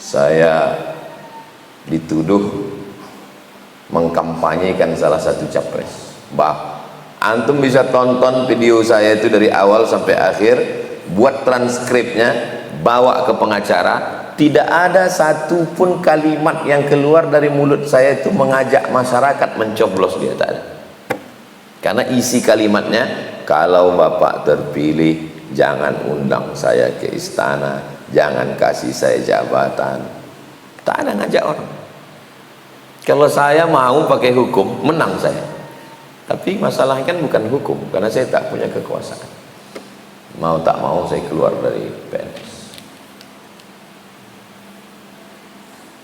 saya dituduh mengkampanyekan salah satu capres. Antum bisa tonton video saya itu dari awal sampai akhir, buat transkripnya, bawa ke pengacara. Tidak ada satupun kalimat yang keluar dari mulut saya itu mengajak masyarakat mencoblos dia, tak ada. Karena isi kalimatnya, kalau Bapak terpilih jangan undang saya ke istana, jangan kasih saya jabatan. Tak ada ngajak orang. Kalau saya mau pakai hukum, menang saya. Tapi masalahnya kan bukan hukum, karena saya tak punya kekuasaan. Mau tak mau saya keluar dari PNS.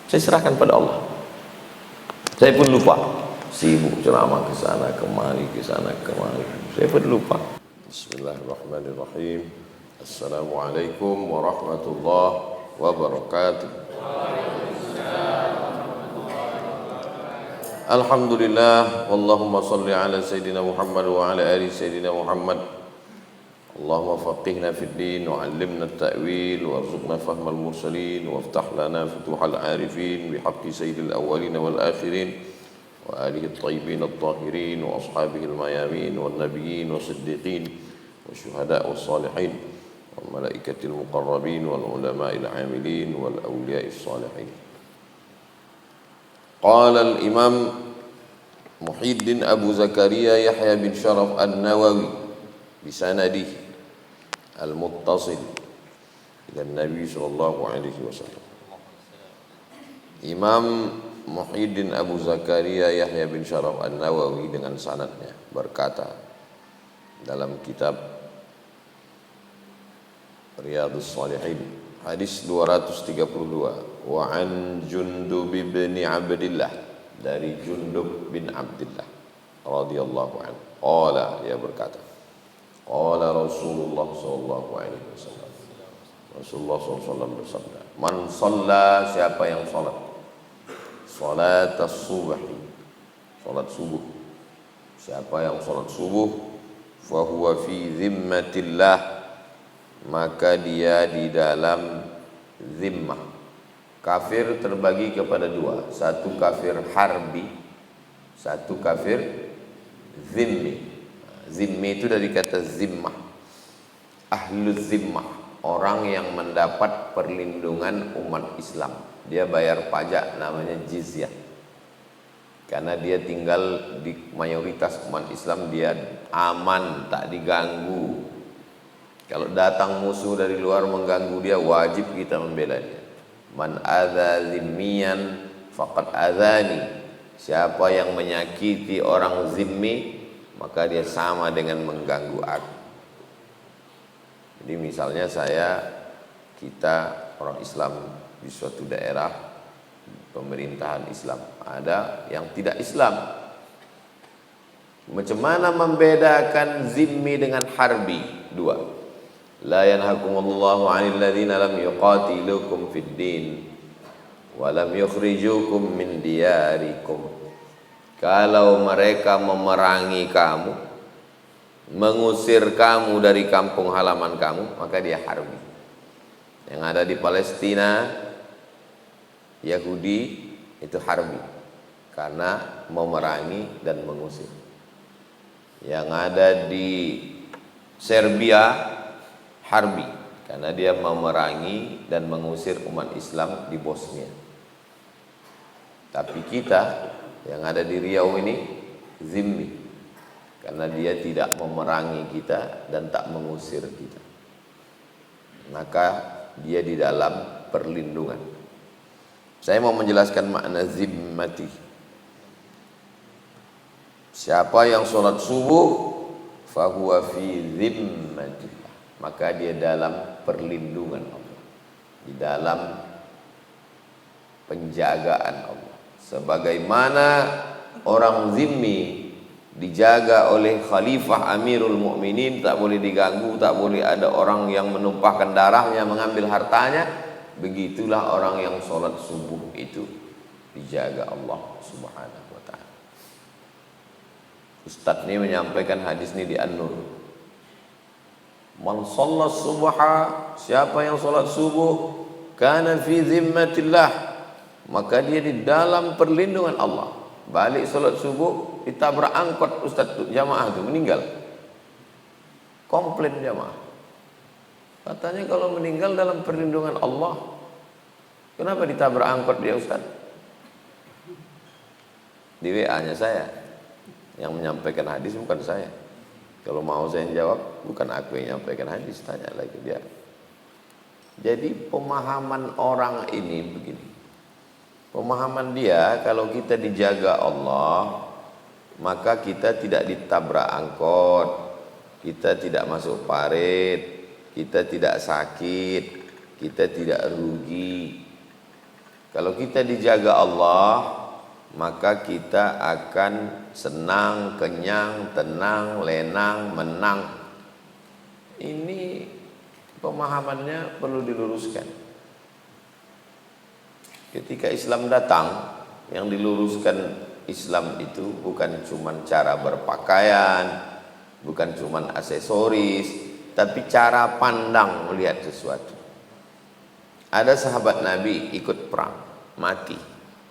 Saya serahkan pada Allah. Saya pun lupa, sibuk ceramah ke sana kemari, ke sana kemari. Saya pun lupa. Bismillahirrahmanirrahim. Assalamualaikum warahmatullahi wabarakatuh. Alhamdulillah, Allahumma salli ala Sayyidina Muhammad wa ala ali Sayyidina Muhammad. Allahumma faqihna fid din wa 'allimna at-ta'wil warzuqna fahmal mursalin waftah lana futuhal arifin bihaqqi sayyidil awwalin wal akhirin wa alihi at-tayyibin at-tahirin wa ashabihi al-mayamin wan nabiyyin was-siddiqin wasyuhada was-salihin wal malaikatil muqarrabin wal ulama'il 'amilin wal awliya'is salihin. Qala al-imam Muhyiddin Abu Zakaria Yahya bin Sharaf An-Nawawi bisanadihi al-muttasil ila Nabi sallallahu alaihi wasallam. Imam Muhyiddin Abu Zakaria Yahya bin Sharaf An-Nawawi dengan sanadnya berkata dalam kitab Riyadhus Shalihin hadis 232, wa an Jundub bin Abdillah, dari Jundub bin Abdillah radhiyallahu anhu, qala, dia berkata, qala Rasulullah sallallahu alaihi wasallam, Rasulullah sallallahu alaihi wasallam bersabda, man shalla, siapa yang salat, salat as-subhi, salat subuh, siapa yang salat subuh, fa huwa fi zimmatillah, maka dia di dalam zimmah. Kafir terbagi kepada dua, satu kafir harbi, satu kafir zimmi. Zimmi itu dari kata zimmah, ahlul zimmah, orang yang mendapat perlindungan umat Islam. Dia bayar pajak, namanya jizyah. Karena dia tinggal di mayoritas umat Islam, dia aman, tak diganggu. Kalau datang musuh dari luar mengganggu dia, wajib kita membela dia. Man adza zimmiyan faqad adzani, siapa yang menyakiti orang zimmi, maka dia sama dengan mengganggu aku. Jadi misalnya kita orang Islam di suatu daerah pemerintahan Islam, ada yang tidak Islam. Macam mana membedakan zimmi dengan harbi? Dua. La yanhakumullahu 'anil ladzina lam yuqatilukum fid din wa lam yukhrijukum min diyarikum. Kalau mereka memerangi kamu, mengusir kamu dari kampung halaman kamu, maka dia harbi. Yang ada di Palestina, Yahudi itu harbi karena memerangi dan mengusir. Yang ada di Serbia harbi karena dia memerangi dan mengusir umat Islam di Bosnia. Tapi kita yang ada di Riau ini zimmi karena dia tidak memerangi kita dan tak mengusir kita, maka dia di dalam perlindungan. Saya mau menjelaskan makna zimmati. Siapa yang sholat subuh, fahuwa fi zimmati, maka dia dalam perlindungan Allah, di dalam penjagaan Allah. Sebagaimana orang zimmi dijaga oleh Khalifah Amirul Mukminin, tak boleh diganggu, tak boleh ada orang yang menumpahkan darahnya, mengambil hartanya, begitulah orang yang sholat subuh itu dijaga Allah Subhanahu wa ta'ala. Ustadz ini menyampaikan hadis ini di An-Nur. Man sholat subha, siapa yang sholat subuh, kana fi zimmatillah, maka dia di dalam perlindungan Allah. Balik salat subuh ditabrak angkot ustaz tu, jamaah tu meninggal. Komplain jamaah. Katanya kalau meninggal dalam perlindungan Allah, kenapa ditabrak angkot dia ustaz? Di WA-nya saya. Yang menyampaikan hadis bukan saya. Kalau mau saya jawab, bukan aku yang menyampaikan hadis, tanya lagi dia. Jadi pemahaman orang ini begini. Pemahaman dia, kalau kita dijaga Allah, maka kita tidak ditabrak angkot, kita tidak masuk parit, kita tidak sakit, kita tidak rugi. Kalau kita dijaga Allah, maka kita akan senang, kenyang, tenang, lenang, menang. Ini pemahamannya perlu diluruskan. Ketika Islam datang, yang diluruskan Islam itu bukan cuma cara berpakaian, bukan cuma aksesoris, tapi cara pandang melihat sesuatu. Ada sahabat Nabi ikut perang, mati.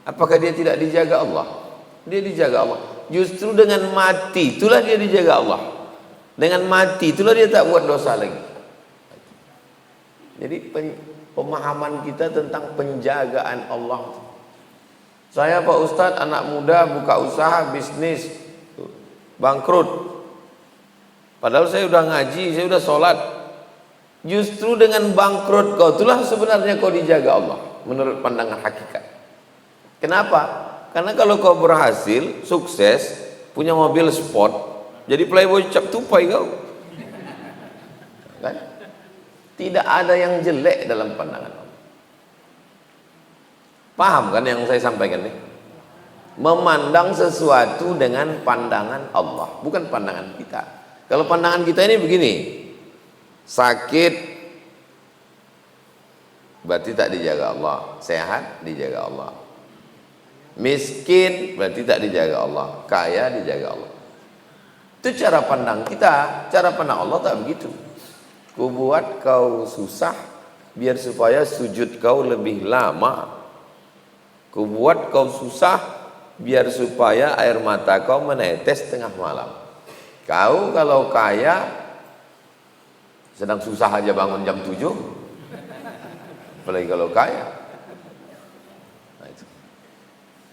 Apakah dia tidak dijaga Allah? Dia dijaga Allah. Justru dengan mati itulah dia dijaga Allah. Dengan mati itulah dia tak buat dosa lagi. Jadi pemahaman kita tentang penjagaan Allah. Saya Pak Ustadz, anak muda buka usaha bisnis bangkrut. Padahal saya udah ngaji, saya udah sholat. Justru dengan bangkrut kau itulah sebenarnya kau dijaga Allah menurut pandangan hakikat. Kenapa? Karena kalau kau berhasil, sukses, punya mobil sport, jadi playboy cap tupai kau. Kan? Tidak ada yang jelek dalam pandangan Allah. Paham kan yang saya sampaikan nih? Memandang sesuatu dengan pandangan Allah, bukan pandangan kita. Kalau pandangan kita ini begini, sakit berarti tak dijaga Allah, sehat dijaga Allah. Miskin berarti tak dijaga Allah, kaya dijaga Allah. Itu cara pandang kita. Cara pandang Allah tak begitu. Ku buat kau susah biar supaya sujud kau lebih lama. Ku buat kau susah biar supaya air mata kau menetes tengah malam. Kau kalau kaya sedang susah aja bangun jam 7, apalagi kalau kaya.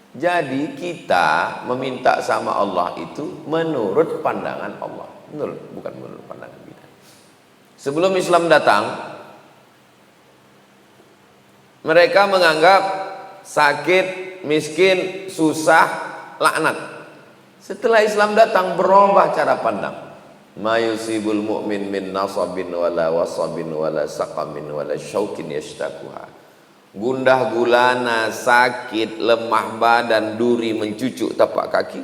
Jadi kita meminta sama Allah itu menurut pandangan Allah, bukan menurut pandangan kita. Sebelum Islam datang, mereka menganggap sakit, miskin, susah, laknat. Setelah Islam datang, berubah cara pandang. Ma yusibul mu'min min nasabin wala wasabin wala saqamin wala syaukin yashtakuha. Gundah gulana, sakit, lemah badan, duri mencucuk tapak kaki,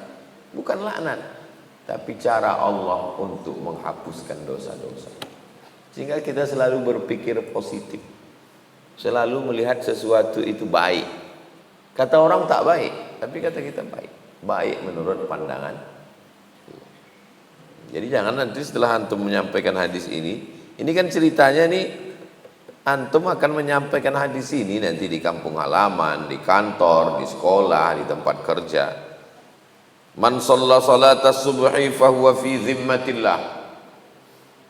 bukan laknat, tapi cara Allah untuk menghapuskan dosa-dosa. Sehingga kita selalu berpikir positif, selalu melihat sesuatu itu baik. Kata orang tak baik, tapi kata kita baik. Baik menurut pandangan. Jadi jangan nanti setelah antum menyampaikan hadis ini kan ceritanya nih, antum akan menyampaikan hadis ini nanti di kampung halaman, di kantor, di sekolah, di tempat kerja. Man shalla salata subhi fahuwa fi zimmatillah.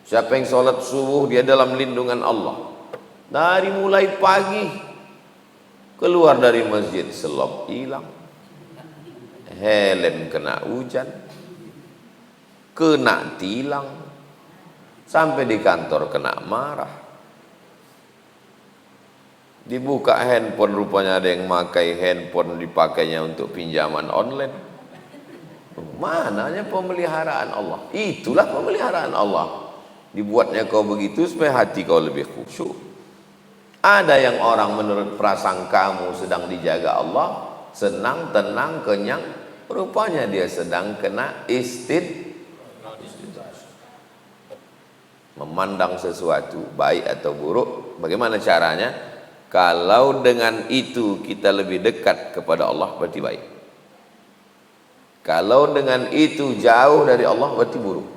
Siapa yang salat subuh dia dalam lindungan Allah. Dari mulai pagi keluar dari masjid selop hilang, helm kena hujan, kena tilang, sampai di kantor kena marah. Dibuka handphone, rupanya ada yang memakai handphone dipakainya untuk pinjaman online. Mananya pemeliharaan Allah? Itulah pemeliharaan Allah. Dibuatnya kau begitu supaya hati kau lebih khusyuk. Ada yang orang menurut prasangkamu sedang dijaga Allah, senang, tenang, kenyang, rupanya dia sedang kena memandang sesuatu baik atau buruk. Bagaimana caranya? Kalau dengan itu kita lebih dekat kepada Allah, berarti baik. Kalau dengan itu jauh dari Allah, berarti buruk.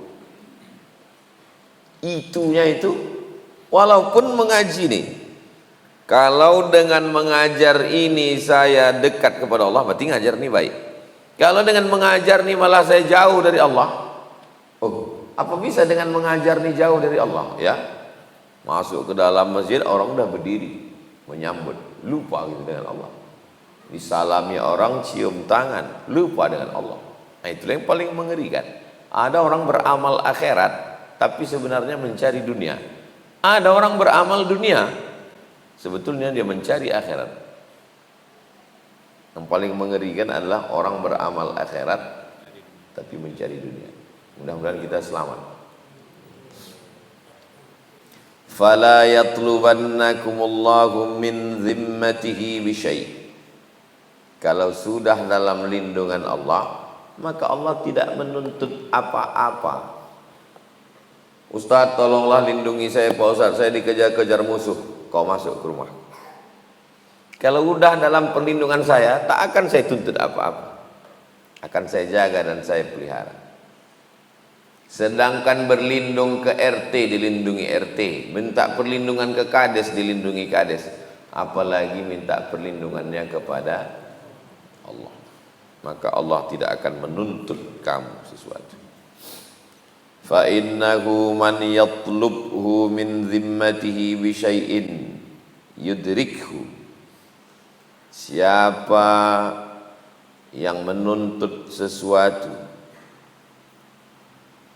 Itunya itu, walaupun mengaji nih, Kalau dengan mengajar ini saya dekat kepada Allah, berarti ngajar ini baik. Kalau dengan mengajar ini malah saya jauh dari Allah, oh, apa bisa dengan mengajar ini jauh dari Allah? Ya, masuk ke dalam masjid orang udah berdiri menyambut, lupa gitu dengan Allah. Disalami orang, cium tangan, lupa dengan Allah. Nah, itulah yang paling mengerikan. Ada orang beramal akhirat tapi sebenarnya mencari dunia. Ada orang beramal dunia, sebetulnya dia mencari akhirat. Yang paling mengerikan adalah orang beramal akhirat tapi mencari dunia. Mudah-mudahan kita selamat. Fala yatlubannakumullahu min zimmatihi bisyai'. Kalau sudah dalam lindungan Allah, maka Allah tidak menuntut apa-apa. Ustaz, tolonglah lindungi saya Pak Ustaz, saya dikejar-kejar musuh. Kau masuk ke rumah. Kalau udah dalam perlindungan saya, tak akan saya tuntut apa-apa. Akan saya jaga dan saya pelihara. Sedangkan berlindung ke RT, dilindungi RT. Minta perlindungan ke Kades, dilindungi Kades. Apalagi minta perlindungannya kepada Allah. Maka Allah tidak akan menuntut kamu sesuatu. Fa innahu man yatlubhu min zimmatihi bi syai'in yudrikhu. Siapa yang menuntut sesuatu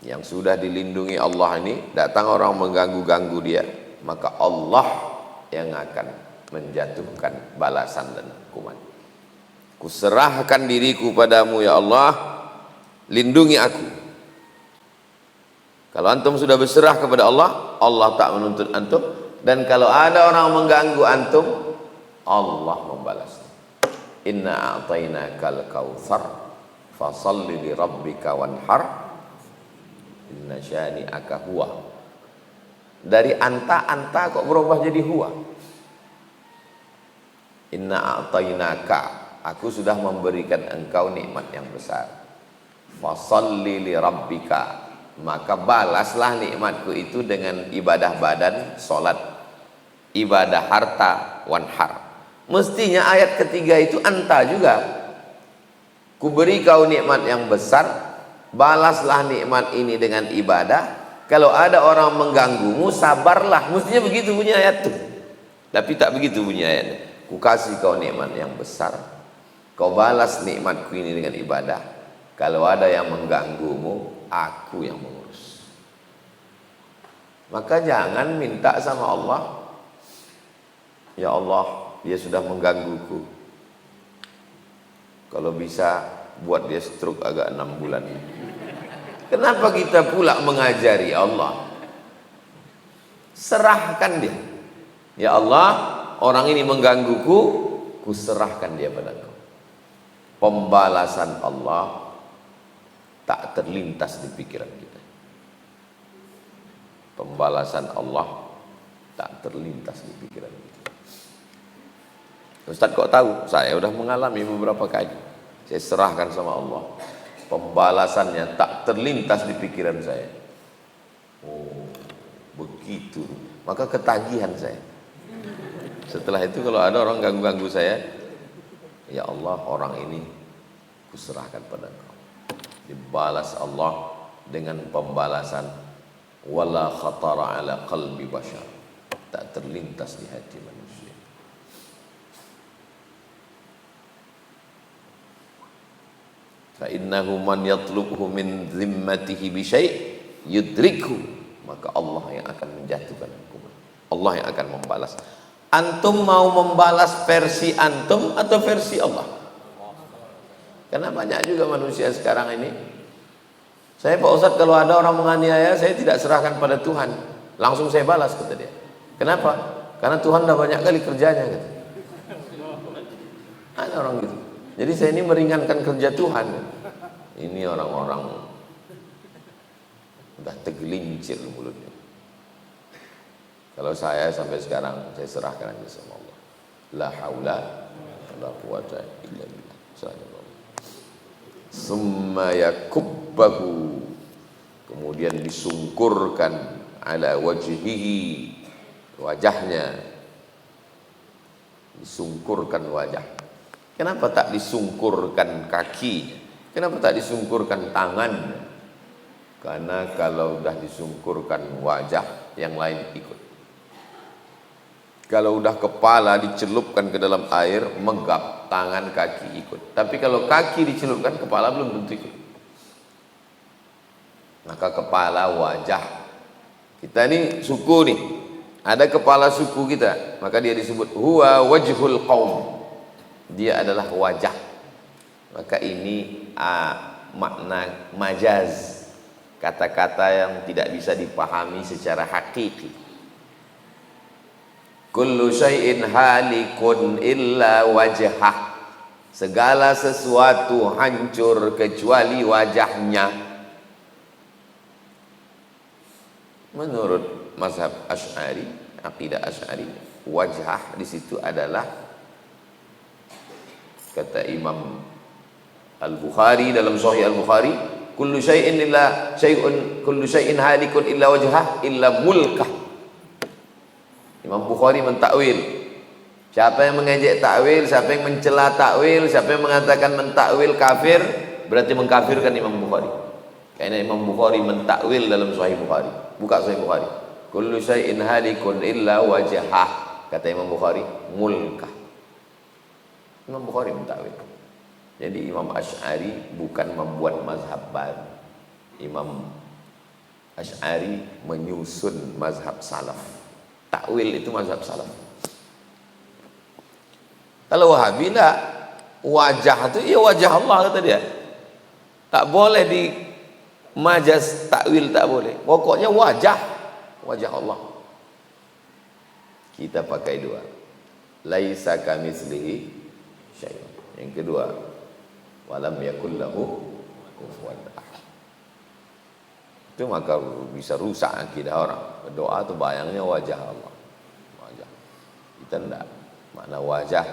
yang sudah dilindungi Allah ini, datang orang mengganggu-ganggu dia, maka Allah yang akan menjatuhkan balasan dan hukuman. Kuserahkan diriku padamu ya Allah, lindungi aku. Kalau antum sudah berserah kepada Allah, Allah tak menuntut antum. Dan kalau ada orang mengganggu antum, Allah membalas. Inna a'tainakal kautsar fasalli li rabbika wanhar inna syani'aka huwa. Dari anta kok berubah jadi huwa. Inna a'tainaka, aku sudah memberikan engkau nikmat yang besar. Fasalli li rabbika, maka balaslah nikmatku itu dengan ibadah badan, solat, ibadah harta, wanhar. Mestinya ayat ketiga itu anta juga. Kuberi kau nikmat yang besar, balaslah nikmat ini dengan ibadah. Kalau ada orang mengganggumu, sabarlah. Mestinya begitu bunyi ayat itu. Tapi tak begitu bunyi ayatnya. Ku kasih kau nikmat yang besar, kau balas nikmatku ini dengan ibadah. Kalau ada yang mengganggumu, aku yang mengurus. Maka jangan minta sama Allah, ya Allah, dia sudah menggangguku, kalau bisa buat dia stroke agak 6 bulan. Kenapa kita pula mengajari Allah? Serahkan dia. Ya Allah, orang ini menggangguku, ku serahkan dia padaku. Pembalasan Allah tak terlintas di pikiran kita. Pembalasan Allah tak terlintas di pikiran kita. Ustaz kok tahu? Saya sudah mengalami beberapa kali. Saya serahkan sama Allah. Pembalasannya tak terlintas di pikiran saya. Oh, begitu. Maka ketagihan saya. Setelah itu kalau ada orang ganggu-ganggu saya, ya Allah, orang ini kuserahkan pada Engkau. Dibalas Allah dengan pembalasan wala khatara ala qalbi bashar, tak terlintas di hati manusia. Fa innahu man yatlubhu min zimmatihi bi syai' yudrikhu, maka Allah yang akan menjatuhkan hukuman. Allah yang akan membalas. Antum mau membalas versi antum atau versi Allah? Karena banyak juga manusia sekarang ini. Saya Pak Ustadz, kalau ada orang menganiaya, saya tidak serahkan pada Tuhan, langsung saya balas, kata dia. Kenapa? Karena Tuhan dah banyak kali kerjanya, kata. Ada orang gitu. Jadi saya ini meringankan kerja Tuhan. Ini orang-orang udah tergelincir mulutnya. Kalau saya sampai sekarang, saya serahkan aja sama Allah. La haula wala quwata illa billah. Summa yakubbahu, kemudian disungkurkan ala wajhihi, wajahnya, disungkurkan wajah. Kenapa tak disungkurkan kakinya? Kenapa tak disungkurkan tangannya? Karena kalau sudah disungkurkan wajah, yang lain ikut. Kalau udah kepala dicelupkan ke dalam air, menggap, tangan kaki ikut. Tapi kalau kaki dicelupkan, kepala belum tentu ikut. Maka kepala, wajah. Kita ini suku nih, ada kepala suku kita, maka dia disebut huwa wajhul qaum. Dia adalah wajah. Maka ini makna majaz, kata-kata yang tidak bisa dipahami secara hakiki. Kullu syai'in halikun illa wajhah. Segala sesuatu hancur kecuali wajahnya. Menurut mazhab Asy'ari, akidah Asy'ari, wajah di situ adalah, kata Imam Al-Bukhari dalam Sahih Al-Bukhari, kullu syai'in halikun illa wajhah illa mulkah. Imam Bukhari mentakwil. Siapa yang mengejek takwil, siapa yang mencela takwil, siapa yang mengatakan mentakwil kafir, berarti mengkafirkan Imam Bukhari. Karena Imam Bukhari mentakwil dalam Sahih Bukhari. Buka Sahih Bukhari. Kullu syai'in halikun illa wajhah. Kata Imam Bukhari, mulkah. Imam Bukhari mentakwil. Jadi Imam Asy'ari bukan membuat mazhab baru. Imam Asy'ari menyusun mazhab salaf. Takwil itu mazhab salaf. Kalau Wahabi enggak, wajah itu ya wajah Allah kata dia. Tak boleh di majaz takwil, tak boleh. Pokoknya wajah Allah. Kita pakai dua. Laisa kamitslihi syai'un. Yang kedua, walam yakul lahu kufuwan ahad. Itu maka bisa rusak akidah orang. Berdoa itu bayangnya wajah Allah. Wajah. Kita enggak. Makna wajah,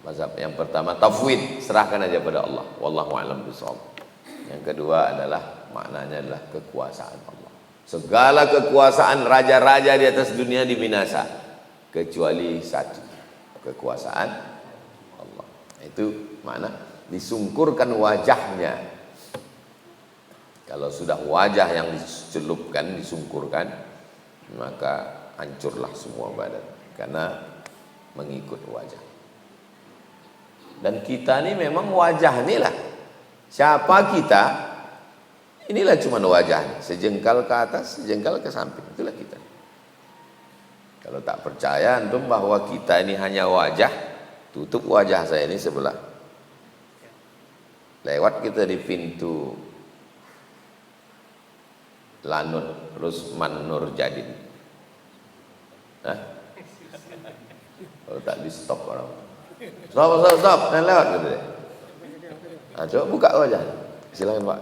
mazhab yang pertama tafwid, serahkan aja pada Allah. Wallahu a'lam bishawab. Yang kedua adalah maknanya adalah kekuasaan Allah. Segala kekuasaan raja-raja di atas dunia dibinasa kecuali satu, kekuasaan Allah. Itu makna disungkurkan wajahnya. Kalau sudah wajah yang dicelupkan, disungkurkan, maka hancurlah semua badan karena mengikut wajah. Dan kita ini memang wajah inilah. Siapa kita? Inilah cuma wajah, sejengkal ke atas, sejengkal ke samping. Itulah kita. Kalau tak percaya antum bahwa kita ini hanya wajah, tutup wajah saya ini sebelah. Lewat kita di pintu Lanut Rusman Nurjadin. Hah? Kalau tak di stop orang. Stop, jangan lewat gitu deh. Nah, coba buka wajah. Silakan Pak.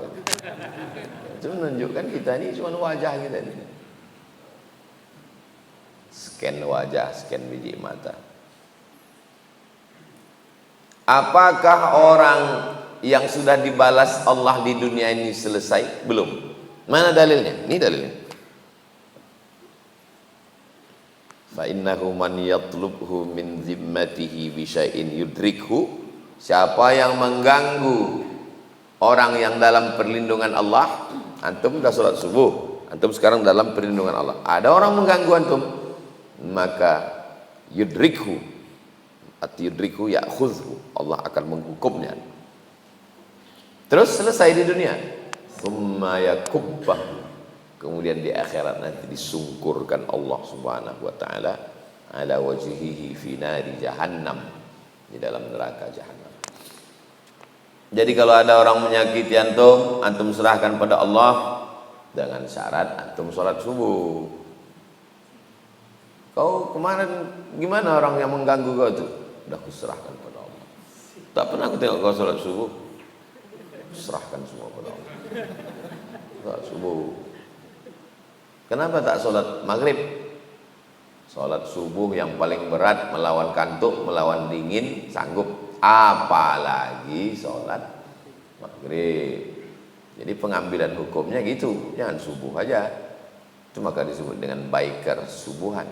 Itu menunjukkan kita ini cuma wajah kita ini. Scan wajah, scan biji mata. Apakah orang yang sudah dibalas Allah di dunia ini selesai? Belum. Mana dalilnya? Ini dalilnya. Fa innahu man yatlubhu min zimmatihi bi syai'in yudrikhu. Siapa yang mengganggu orang yang dalam perlindungan Allah, antum sudah salat subuh, antum sekarang dalam perlindungan Allah. Ada orang mengganggu antum, maka yudrikhu, atau yudrikhu ya'khudhu, Allah akan menghukumnya. Terus selesai di dunia. Tsumma yakubbah, kemudian di akhirat nanti disungkurkan Allah Subhanahu wa taala ala wajhihi fi nari jahannam, di dalam neraka jahannam. Jadi kalau ada orang menyakiti antum, antum serahkan pada Allah dengan syarat antum sholat subuh. Kau kemarin gimana orang yang mengganggu kau itu? Udah kuserahkan pada Allah. Tak pernah aku tengok kau sholat subuh. Serahkan semua pada Allah. Sholat subuh. Kenapa tak sholat maghrib? Sholat subuh yang paling berat, melawan kantuk, melawan dingin, sanggup. Apalagi sholat maghrib. Jadi pengambilan hukumnya gitu. Jangan subuh aja. Itu maka disebut dengan biker subuhan.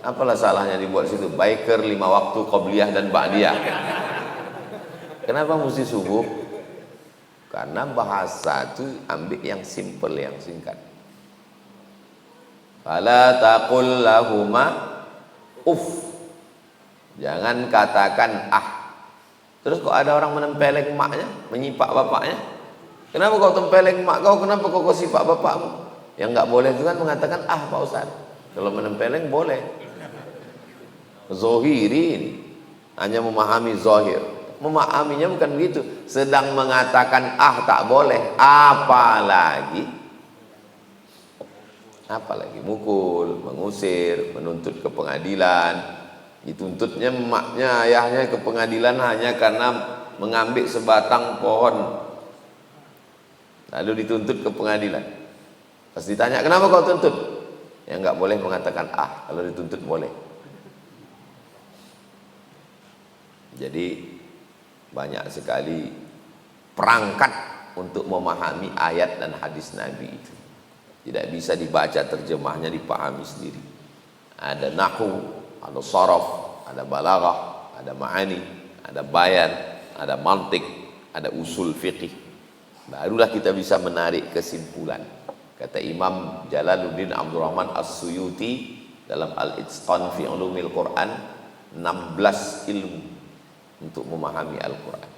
Apalah salahnya dibuat situ? Biker 5 waktu qobliyah dan ba'diyah. Kenapa mesti subuh? Karena bahasa itu ambil yang simple, yang singkat. Fala taqul lahuma uff. Jangan katakan ah. Terus kok ada orang menempeleng maknya, menyipak bapaknya? Kenapa kau tempeleng mak kau? Kenapa kau sipak bapakmu? Yang enggak boleh itu kan mengatakan ah Pak Ustaz. Kalau menempeleng boleh. Zohiri ini hanya memahami zohir. Memahaminya bukan begitu. Sedang mengatakan ah tak boleh. Apalagi mukul, mengusir, menuntut ke pengadilan. Dituntutnya emaknya, ayahnya ke pengadilan hanya karena mengambil sebatang pohon. Lalu dituntut ke pengadilan. Pas ditanya, kenapa kau tuntut? Ya enggak boleh mengatakan ah, kalau dituntut boleh. Jadi banyak sekali perangkat untuk memahami ayat dan hadis Nabi itu. Tidak bisa dibaca terjemahnya, dipahami sendiri. Ada nahwu, ada sharaf, ada balaghah, ada ma'ani, ada bayan, ada mantik, ada usul fiqih. Barulah kita bisa menarik kesimpulan. Kata Imam Jalaluddin Abdurrahman As-Suyuti dalam Al-Itqan fi Ulumil Quran, 16 ilmu untuk memahami Al-Quran.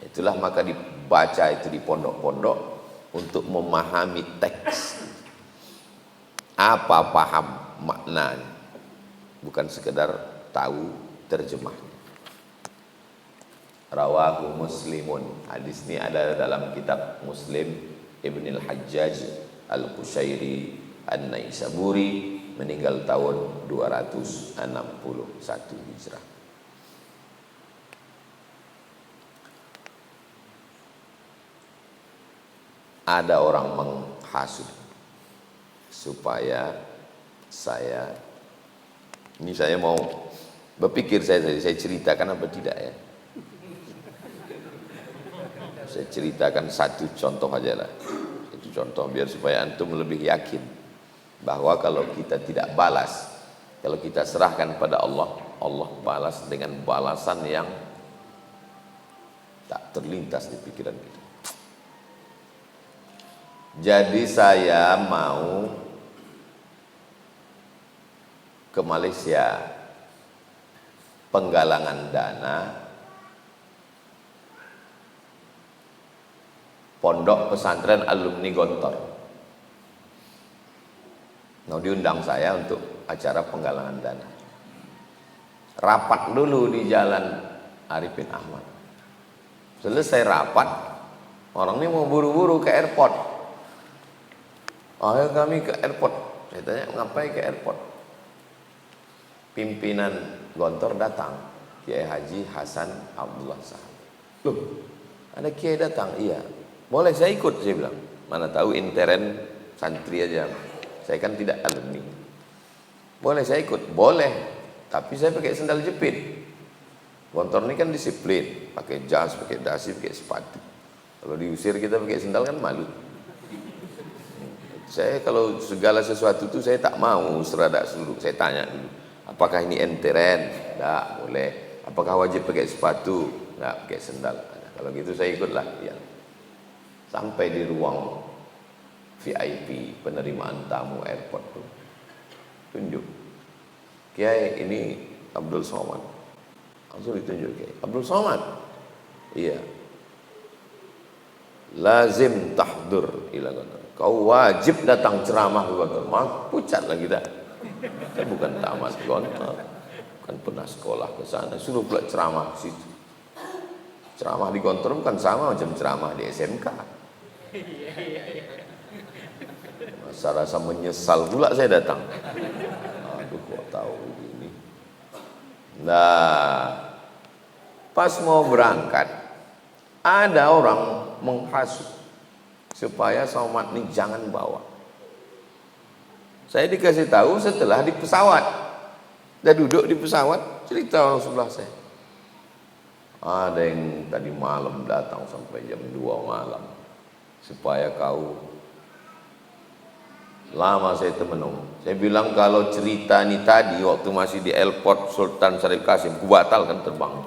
Itulah maka dibaca itu di pondok-pondok untuk memahami teks. Apa paham maknanya, bukan sekedar tahu terjemahnya. Rawahu Muslimun. Hadis ini ada dalam kitab Muslim Ibn al-Hajjaj al-Qushairi an-Naisaburi, meninggal tahun 261 Hijrah. Ada orang menghasut supaya saya mau berpikir, saya ceritakan apa tidak ya. Saya ceritakan satu contoh aja lah. Itu contoh biar supaya antum lebih yakin bahwa kalau kita tidak balas, kalau kita serahkan pada Allah, Allah balas dengan balasan yang tak terlintas di pikiran kita. Jadi saya mau ke Malaysia, penggalangan dana Pondok Pesantren Alumni Gontor. Mau diundang saya untuk acara penggalangan dana. Rapat dulu di Jalan Arifin Ahmad. Selesai rapat, orang ini mau buru-buru ke airport. Ayo kami ke airport. Saya tanya, ngapain ke airport? Pimpinan Gontor datang, Kiai Haji Hasan Abdullah Sahab. Loh, ada Kiai datang? Iya. Boleh saya ikut, saya bilang. Mana tahu intern santri aja. Saya kan tidak alumni. Boleh saya ikut? Boleh. Tapi saya pakai sendal jepit. Gontor ini kan disiplin, pakai jas, pakai dasi, pakai sepatu. Kalau diusir kita pakai sendal kan malu. Saya kalau segala sesuatu itu saya tak mau seradak seluruh. Saya tanya dulu, apakah ini enteren? Tidak, boleh. Apakah wajib pakai sepatu? Tidak, pakai sendal. Nah, kalau gitu saya ikutlah. Ya. Sampai di ruang VIP penerimaan tamu airport tuh, tunjuk, Kiai ini Abdul Somad. Langsung ditunjuk Kiai Abdul Somad. Iya. Lazim tahdur ila Gontor. Kau wajib datang ceramah ke Gontor. Pucat lagi dah. Saya bukan tamat Gontor, bukan pernah sekolah ke sana. Suruh pula ceramah ke situ. Ceramah di Gontor bukan sama macam ceramah di SMK. Rasa menyesal pula saya datang. Aduh, kok tahu begini. Nah, pas mau berangkat, ada orang menghasut supaya somad ini jangan bawa. Saya dikasih tahu setelah di pesawat. Dia duduk di pesawat, cerita orang sebelah saya. Ada yang tadi malam datang sampai jam 2 malam supaya kau Lama saya termenung. Saya bilang kalau cerita ini tadi waktu masih di airport Sultan Syarif Kasim, aku batalkan terbang.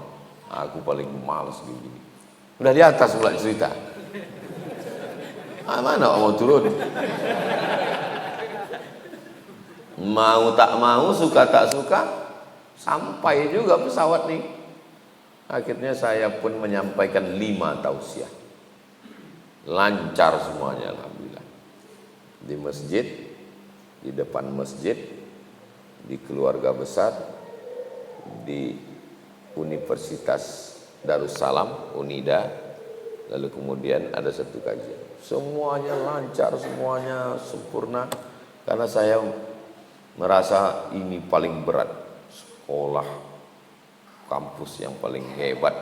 Aku paling malas begini. Udah di atas pula cerita. Mana mau turun? Mau tak mau, suka tak suka, sampai juga pesawat nih. Akhirnya saya pun menyampaikan 5 tausiah. Lancar semuanya, alhamdulillah. Di masjid, di depan masjid, di keluarga besar, di Universitas Darussalam, Unida, lalu kemudian ada satu kajian. Semuanya lancar, semuanya sempurna, karena saya merasa ini paling berat, sekolah kampus yang paling hebat,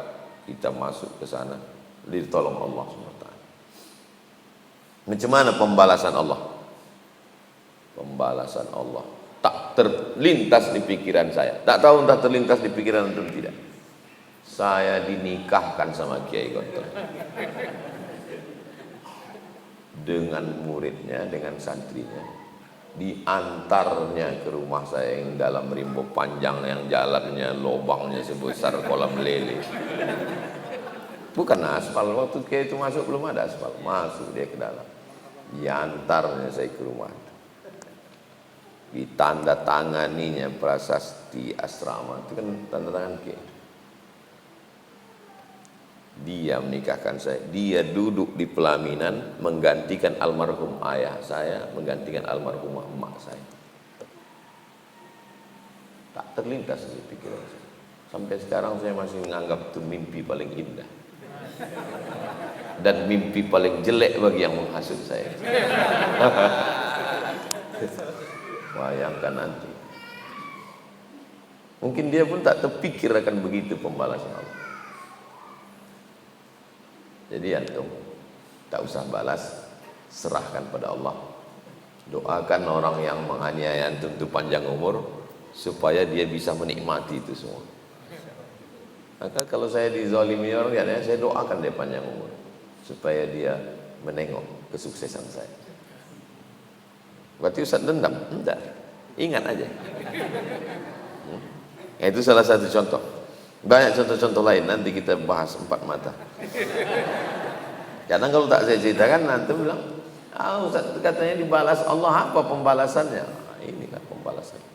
kita masuk ke sana, ditolong Allah SWT. Macam mana pembalasan Allah? Pembalasan Allah tak terlintas di pikiran saya. Tak tahu entah terlintas di pikiran atau tidak. Saya dinikahkan sama Kiai Gontor dengan muridnya, dengan santrinya. Diantarnya ke rumah saya yang dalam rimbo panjang, yang jalannya lubangnya sebesar kolam lele. Bukan aspal, waktu Kiai itu masuk belum ada aspal. Masuk dia ke dalam. Diantarnya saya ke rumah. Ditanda tanganinya prasasti asrama. Itu kan tanda tangan Kiai. Dia menikahkan saya. Dia duduk di pelaminan menggantikan almarhum ayah saya, menggantikan almarhumah emak saya. Tak terlintas di pikiran saya. Sampai sekarang saya masih menganggap itu mimpi paling indah dan mimpi paling jelek bagi yang menghasut saya. Bayangkan nanti. Mungkin dia pun tak terpikir akan begitu pembalasan Allah. Jadi antum tak usah balas, serahkan pada Allah. Doakan orang yang menganiaya antum itu panjang umur supaya dia bisa menikmati itu semua. Maka kalau saya dizalimi orang, ya saya doakan dia panjang umur supaya dia menengok kesuksesan saya. Berarti Ustaz dendam? Enggak. Ingat aja. Itu salah satu contoh. Banyak contoh-contoh lain, nanti kita bahas 4 mata. Kadang kalau tak saya ceritakan, nanti bilang, Ustaz katanya dibalas Allah, apa pembalasannya? Nah, inilah pembalasannya.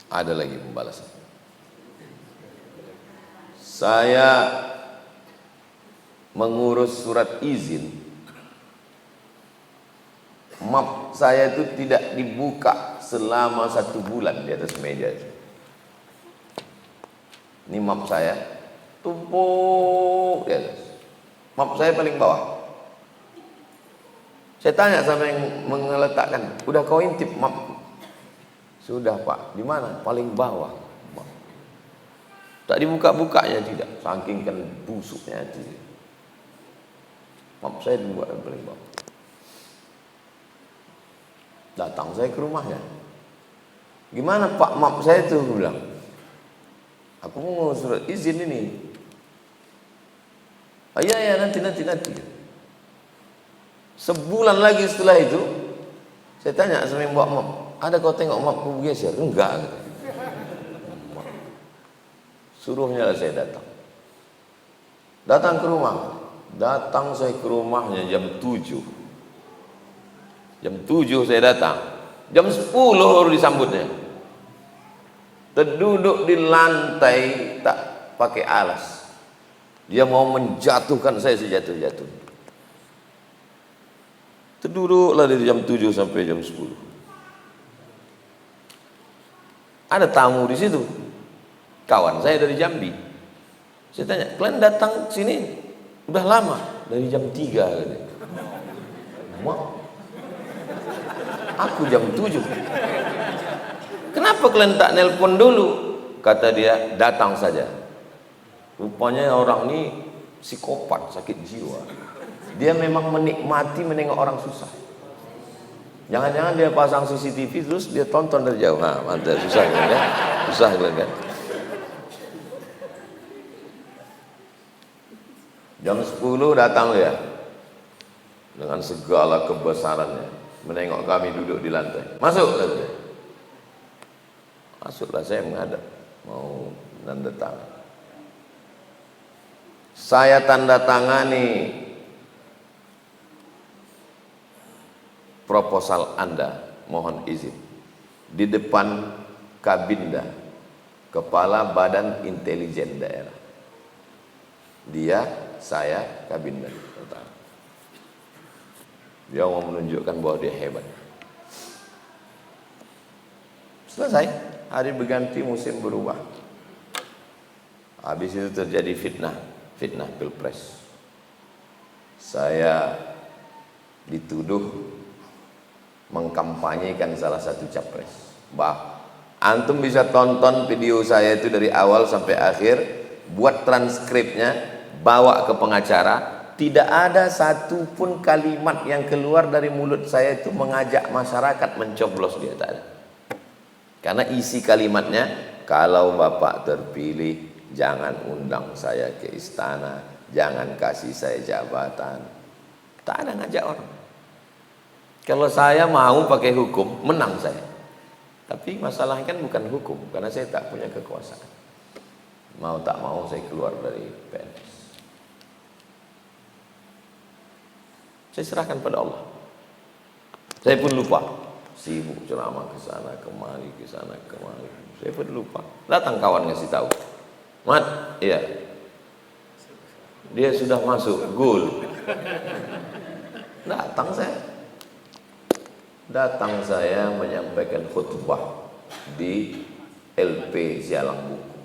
Ada lagi pembalasan. Saya mengurus surat izin, map saya itu tidak dibuka selama 1 bulan di atas meja. Ini map saya, tumpuk di atas. Map saya paling bawah. Saya tanya sama yang meletakkan, udah kau intip map? Sudah Pak. Di mana? Paling bawah. Tak dibuka-bukanya tidak. Saking kan busuknya tidak. Map saya dibuat paling bawah. Datang saya ke rumahnya. Gimana Pak map saya itu? Bilang, aku mau surat izin ini. Ya nanti. Sebulan lagi setelah itu, saya tanya sama yang bawa map, ada kau tengok mapku geser? Enggak. Suruhnya lah saya datang. Datang ke rumah. Datang saya ke rumahnya jam 7. Jam 7 saya datang. Jam 10 baru disambutnya. Terduduk di lantai tak pakai alas. Dia mau menjatuhkan saya sejatuh-jatuh. Terduduklah dari jam 7 sampai jam 10. Ada tamu di situ, kawan saya dari Jambi. Saya tanya, kalian datang sini udah lama? Dari jam 3 katanya. Aku jam 7. Kenapa kalian tak nelpon dulu? Kata dia, datang saja. Rupanya orang ini psikopat, sakit jiwa. Dia memang menikmati menengok orang susah. Jangan-jangan dia pasang CCTV terus dia tonton dari jauh. Nah, mantap, susah kan? Susah kan? Jam 10 datang dia. dengan segala kebesarannya, menengok kami duduk di lantai. Masuk, katanya. Masuklah, saya menghadap, mau tanda tangan. Saya tanda tangani proposal Anda, mohon izin, di depan Kabinda, Kepala Badan Intelijen Daerah. Dia, saya, Kabinda. Dia mau menunjukkan bahwa dia hebat. Selesai, hari berganti, musim berubah. Habis itu terjadi fitnah pilpres. Saya dituduh mengkampanyekan salah satu capres. Antum bisa tonton video saya itu dari awal sampai akhir, buat transkripnya, bawa ke pengacara. Tidak ada satupun kalimat yang keluar dari mulut saya itu mengajak masyarakat mencoblos dia, tak ada. Karena isi kalimatnya, kalau Bapak terpilih, jangan undang saya ke istana, jangan kasih saya jabatan. Tak ada ngajak orang. Kalau saya mau pakai hukum, menang saya. Tapi masalahnya kan bukan hukum, karena saya tak punya kekuasaan. Mau tak mau saya keluar dari PNS. Saya serahkan pada Allah. Saya pun lupa, sibuk ceramah ke sana kemari, ke sana kemari. Saya pun lupa. Datang kawan ngasih tahu, Mat, iya, dia sudah masuk gol. Datang saya menyampaikan khutbah di LP Sialang Buku.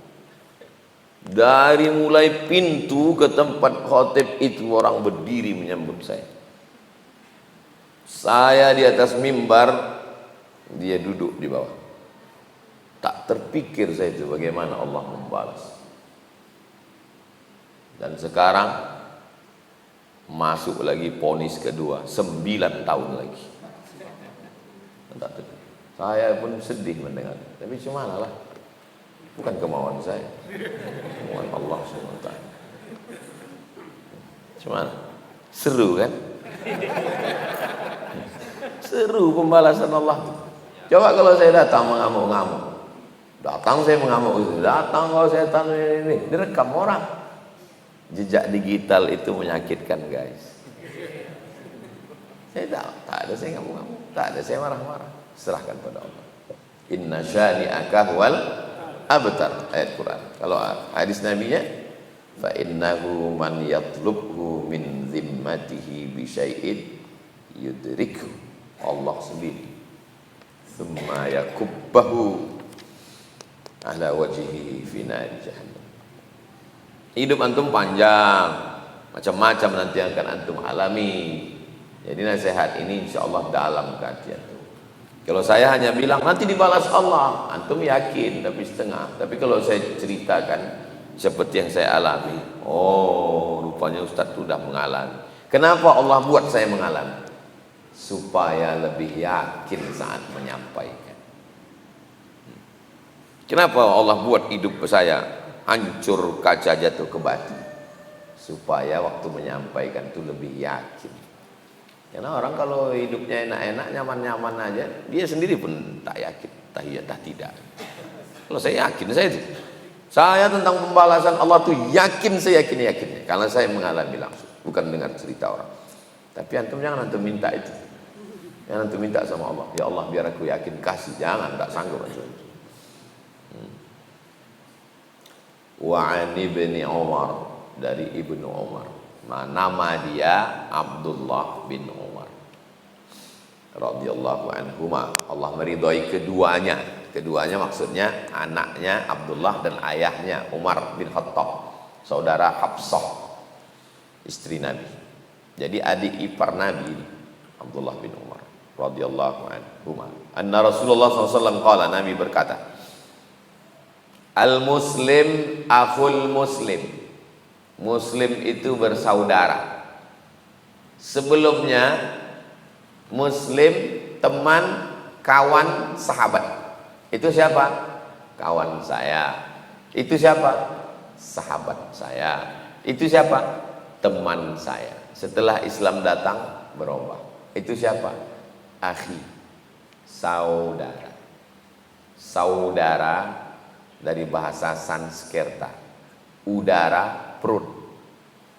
Dari mulai pintu ke tempat khotib itu orang berdiri menyambut saya. Saya di atas mimbar, dia duduk di bawah. Tak terpikir saya itu bagaimana Allah membalas. Dan sekarang masuk lagi vonis kedua, 9 tahun lagi. Saya pun sedih mendengar, tapi cumalah, bukan kemauan saya, kemauan Allah SWT. Cuman seru kan? Seru pembalasan Allah. Coba kalau saya datang mengamuk-ngamuk, datang kalau saya tanya ini, direkam orang. Jejak digital itu menyakitkan, guys. Saya tak ada saya ngamuk-ngamuk, tak ada saya marah-marah. Serahkan pada Allah. Inna syani'aka wal abtar, ayat Quran. Kalau hadis nabinya, fa innahu man yatlubhu min zimmatihi bi syai'in yudrikhu, Allah sendiri, thumma yakubbahu ala wajhihi fi nari jahannam. Hidup antum panjang, macam-macam nanti yang akan antum alami. Jadi nasihat ini insyaallah dalam kajian itu. Kalau saya hanya bilang nanti dibalas Allah, antum yakin tapi setengah. Tapi kalau saya ceritakan seperti yang saya alami, oh rupanya Ustaz sudah mengalami. Kenapa Allah buat saya mengalami? Supaya lebih yakin saat menyampaikan. Kenapa Allah buat hidup saya hancur kaca jatuh ke batu? Supaya waktu menyampaikan itu lebih yakin. Karena orang kalau hidupnya enak-enak, nyaman-nyaman aja, dia sendiri pun tak yakin, tak tidak. Kalau saya yakin, saya tentang pembalasan Allah tuh yakin, saya yakin, karena saya mengalami langsung, bukan dengar cerita orang. Tapi antum jangan antum minta itu, jangan antum minta sama Allah, ya Allah biar aku yakin, kasih, jangan, tak sanggup antum. Wa an ibni Umar, dari Ibnu Umar. Nama dia Abdullah bin Umar radhiyallahu anhuma. Allah meridhai keduanya. Keduanya maksudnya anaknya Abdullah dan ayahnya Umar bin Khattab, saudara Hafsah, istri Nabi. Jadi adik ipar Nabi Abdullah bin Umar radhiyallahu anhuma. Anna Rasulullah SAW qala, Nabi berkata, al-muslim akhul muslim. Muslim itu bersaudara. Sebelumnya muslim teman, kawan, sahabat. Itu siapa? Kawan saya. Itu siapa? Sahabat saya. Itu siapa? Teman saya. Setelah Islam datang, berubah. Itu siapa? Akhi, saudara. Saudara dari bahasa Sanskerta. Udara, perut.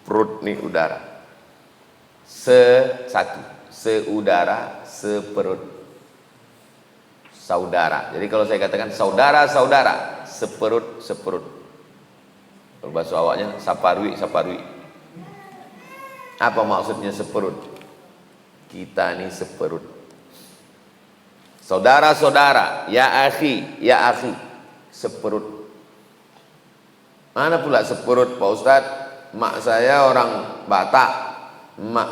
Perut nih udara. Satu, seudara, seperut. Saudara. Jadi kalau saya katakan saudara-saudara, seperut-seperut. Kalau bahasa awaknya saparwi-saparwi. Apa maksudnya seperut? Kita ini seperut. Saudara-saudara, ya akhi, seperut. Mana pula seperut, Pak Ustadz? Mak saya orang Batak, mak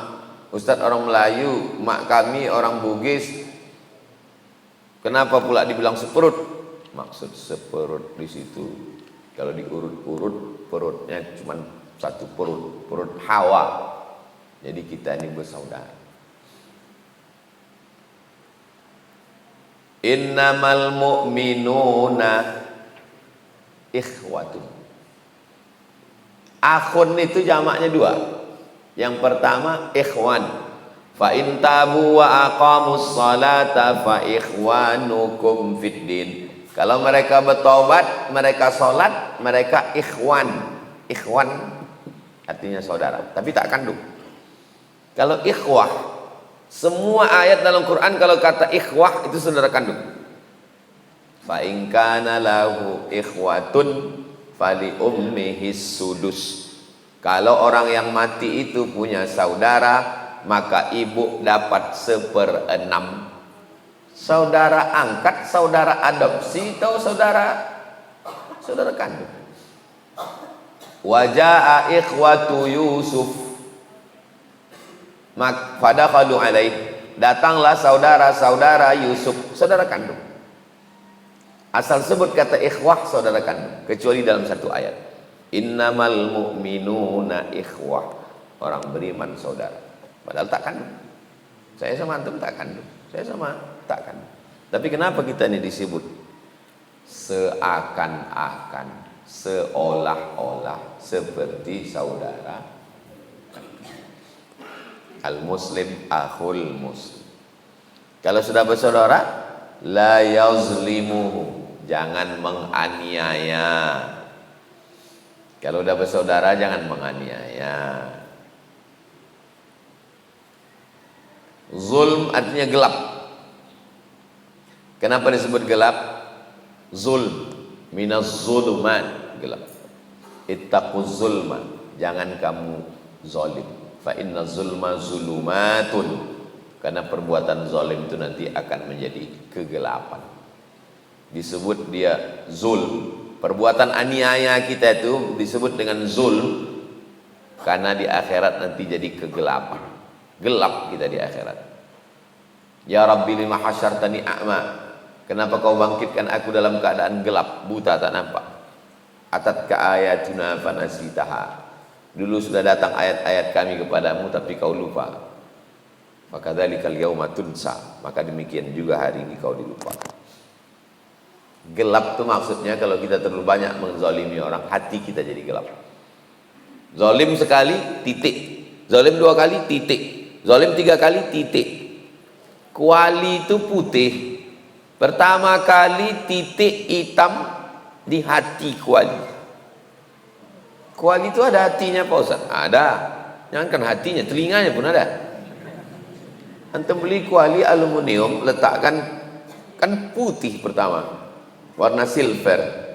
Ustadz orang Melayu, mak kami orang Bugis. Kenapa pula dibilang seperut? Maksud seperut di situ, kalau diurut-urut perutnya cuma satu perut, perut Hawa. Jadi kita ini bersaudara. Innamal mu'minuna ikhwatun. Akhun itu jamaknya dua. Yang pertama ikhwan. Fa in tabu wa aqamus salata fa ikhwanukum fid din. Kalau mereka bertobat, mereka salat, mereka ikhwan. Ikhwan artinya saudara, tapi tak kandung. Kalau ikhwah, semua ayat dalam Quran kalau kata ikhwah itu saudara kandung. Fa in kana lahu ikhwatun fali ummihi sudus. Kalau orang yang mati itu punya saudara, maka ibu dapat 1/6. Saudara angkat, saudara adopsi, atau saudara kandung. Wajaa ikhwatu Yusuf fadakhalu alaih. Datanglah saudara-saudara Yusuf, saudara kandung. Asal sebut kata ikhwah, saudara kandung, kecuali dalam satu ayat. Innamal mu'minuna ikhwah. Orang beriman saudara. Padahal tak kandung. Saya sama antum tak kandung. Saya sama tak kandung. Tapi kenapa kita ini disebut seakan-akan, seolah-olah seperti saudara? Al-muslim akhul muslim. Kalau sudah bersaudara, la yazlimuhu, jangan menganiaya. Kalau sudah bersaudara jangan menganiaya. Zulm artinya gelap. Kenapa disebut gelap? Zulm minaz zuluman, gelap. Ittaquz zulma, jangan kamu zalim. Fa inna zulma zulumatun, karena perbuatan zalim itu nanti akan menjadi kegelapan. Disebut dia zulm. Perbuatan aniaya kita itu disebut dengan zulm karena di akhirat nanti jadi kegelapan. Gelap kita di akhirat. Ya Rabbi lima hasyartani a'ma, kenapa kau bangkitkan aku dalam keadaan gelap, buta tak nampak? Atatka ayatuna fanasitaha, dulu sudah datang ayat-ayat kami kepadamu tapi kau lupa. Fakadzalikal yauma tunsa, maka demikian juga hari ini kau dilupakan. Gelap itu maksudnya kalau kita terlalu banyak menzalimi orang, hati kita jadi gelap. Zalim sekali, titik. Zalim 2 kali, titik. Zalim 3 kali, titik. Kuali itu putih. Pertama kali titik hitam di hati kuali. Kuali itu ada hatinya Pak Ustaz? Ada. Jangankan hatinya, telinganya pun ada. Antum beli kuali aluminium, letakkan, kan putih pertama, warna silver.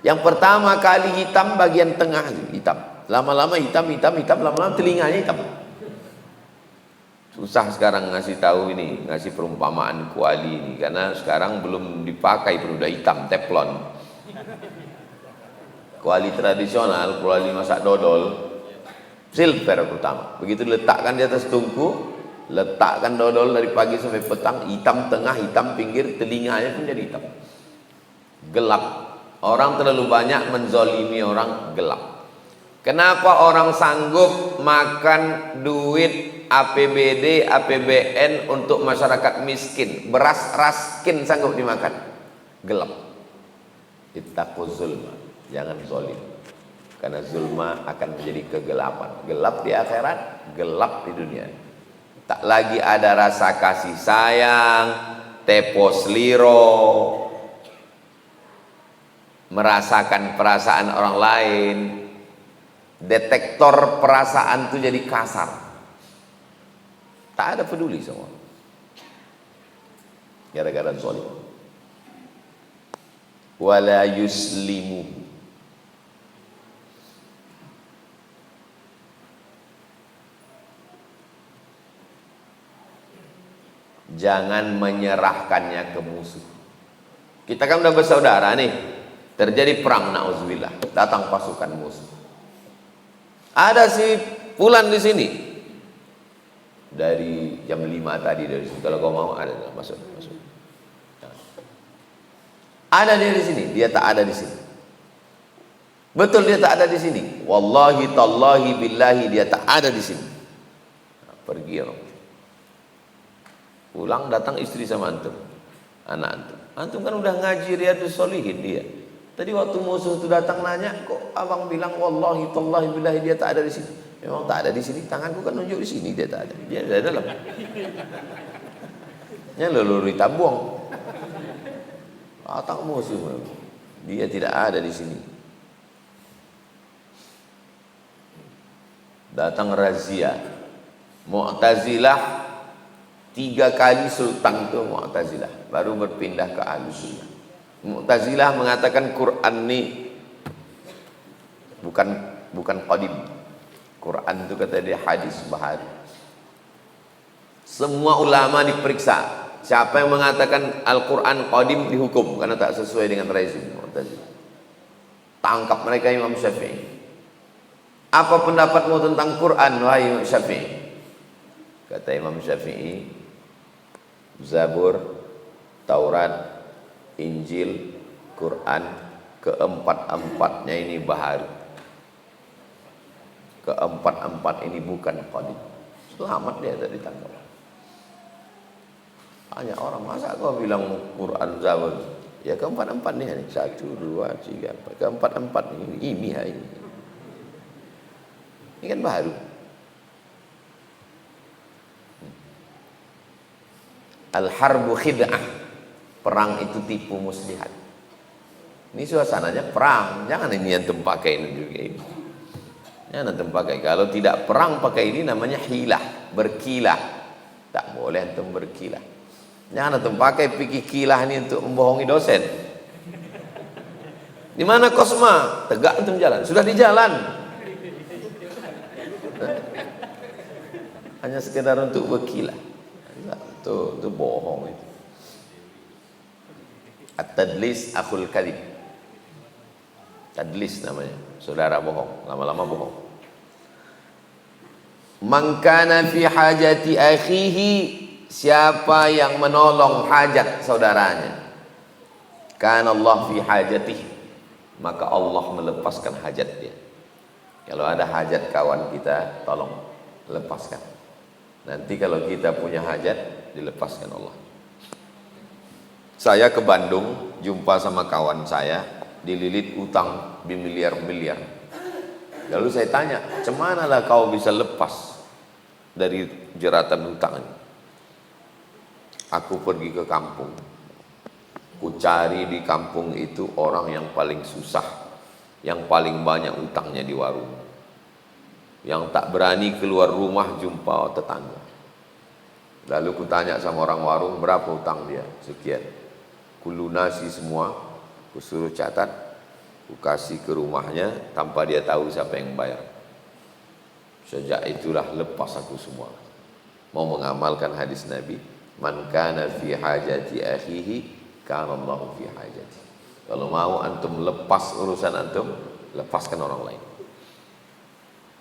Yang pertama kali hitam bagian tengah hitam. Lama-lama hitam, lama-lama telinganya hitam. Susah sekarang ngasih tahu ini, ngasih perumpamaan kuali ini, karena sekarang belum dipakai pun udah hitam, teflon. Kuali tradisional, kuali masak dodol, silver pertama. Begitu letakkan di atas tungku, letakkan dodol dari pagi sampai petang, hitam tengah, hitam pinggir, telinganya pun jadi hitam. Gelap. Orang terlalu banyak menzolimi orang, gelap. Kenapa orang sanggup makan duit APBD, APBN untuk masyarakat miskin? Beras raskin sanggup dimakan. Gelap. Ittaquz zulma, jangan zolim. Karena zulma akan menjadi kegelapan. Gelap di akhirat, gelap di dunia. Tak lagi ada rasa kasih sayang, tepos liro, merasakan perasaan orang lain. Detektor perasaan itu jadi kasar. Tak ada peduli semua. Gara-gara zalim. Wala yuslimu. Jangan menyerahkannya ke musuh. Kita kan udah bersaudara nih. Terjadi perang, na'udzubillah. Datang pasukan musuh. Ada si Fulan di sini. Dari jam 5 tadi dari sini. Kalau kau mau ada, masuk. Nah. Ada dia di sini, dia tak ada di sini. Betul dia tak ada di sini. Wallahi tallahi billahi dia tak ada di sini. Nah, pergi orang. Pulang datang istri sama antum, anak antum. Antum kan udah ngaji Riyadhus Shalihin dia. Tadi waktu musuh itu datang nanya, kok abang bilang wallahi tallahi billahi dia tak ada di sini. Memang tak ada di sini. Tanganku kan nunjuk di sini, dia tak ada. Dia ada dalam. Nya leluri tabung. Datang musuh. Dia tidak ada di sini. Datang razia. Mu'tazilah 3 kali sultan itu Mu'tazilah, baru berpindah ke Ahlussunnah. Mu'tazilah mengatakan Quran ini bukan qadim. Quran itu kata dia hadis bahari. Semua ulama diperiksa. Siapa yang mengatakan Al-Quran qadim dihukum karena tak sesuai dengan rezim Mu'tazilah. Tangkap mereka Imam Syafi'i. Apa pendapatmu tentang Quran wahai Imam Syafi'i? Kata Imam Syafi'i, Zabur, Taurat, Injil, Quran, keempat-empatnya ini bahari. Keempat-empat ini bukan qadim. Selamat dia tak ditangkap. Banyak orang, masa kau bilang Quran, Zabur? Ya keempat-empat nih, 1, 2, 3, 4. Keempat-empat ini hari ini. Ini kan baru. Al-harbu khid'ah. Perang itu tipu muslihat. Ini suasananya perang. Jangan ini antum pakai ini juga ini. Jangan antum pakai. Kalau tidak perang pakai ini namanya hilah, berkilah. Tak boleh antum berkilah. Jangan antum pakai pikir kilah ini untuk membohongi dosen. Di mana Kosma? Tegak antum jalan. Sudah di jalan. Hanya sekedar untuk berkilah. Itu bohong itu. At-tadlis akhul kadhib. Tadlis namanya, saudara bohong, lama-lama bohong. Man kana fi hajati akhihi, siapa yang menolong hajat saudaranya, kana Allah fi hajatihi, maka Allah melepaskan hajat dia. Kalau ada hajat kawan kita, tolong lepaskan. Nanti kalau kita punya hajat, dilepaskan Allah. Saya ke Bandung, jumpa sama kawan saya, dililit utang bermiliar-miliar. Lalu saya tanya, cemana lah kau bisa lepas dari jeratan hutang ini? Aku pergi ke kampung. Ku cari di kampung itu orang yang paling susah, yang paling banyak utangnya di warung, yang tak berani keluar rumah jumpa tetangga. Lalu ku tanya sama orang warung, berapa utang dia? Sekian. Ku lunasi semua, ku suruh catat, ku kasih ke rumahnya tanpa dia tahu siapa yang bayar. Sejak itulah lepas aku semua. Mau mengamalkan hadis Nabi, man kana fi hajati akhihi kana Allahu fi hajati. Kalau mau antum lepas urusan antum, lepaskan orang lain.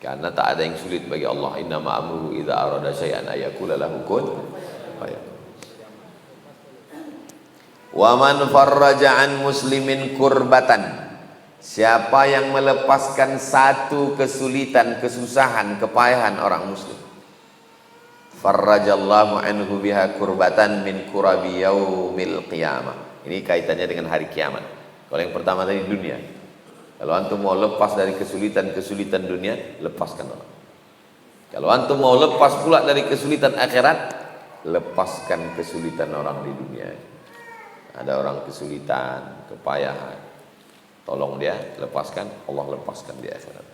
Karena tak ada yang sulit bagi Allah. Innama amruhu idza arada syai'an ayaqula lahu kun fayakun. Wa man farraja an muslimin kurbatan, siapa yang melepaskan satu kesulitan, kesusahan, kepayahan orang muslim, farrajallahu anhu biha kurbatan min kurabi yaumil qiyamah. Ini kaitannya dengan hari kiamat. Kalau yang pertama tadi dunia. Kalau antum mau lepas dari kesulitan-kesulitan dunia, lepaskan orang. Kalau antum mau lepas pula dari kesulitan akhirat, lepaskan kesulitan orang di dunia. Ada orang kesulitan, kepayahan, tolong dia, lepaskan, Allah lepaskan di akhirat.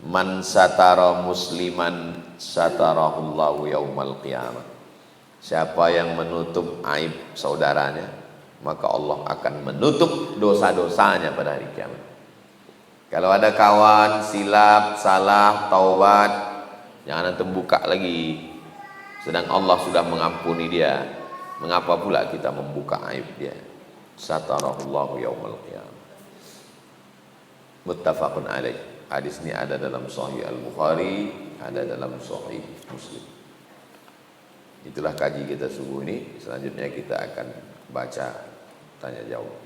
Man satara musliman satarahullahu yaumal qiyamah. Siapa yang menutup aib saudaranya, maka Allah akan menutup dosa-dosanya pada hari kiamat. Kalau ada kawan silap, salah, taubat, jangan antum buka lagi. Sedang Allah sudah mengampuni dia. Mengapa pula kita membuka aib dia? Satarahullahu yaumal qiyamah. Muttafaqun alaih. Hadis ini ada dalam Sahih Al-Bukhari, ada dalam Sahih Muslim. Itulah kaji kita subuh ini. Selanjutnya kita akan baca tanya jawab.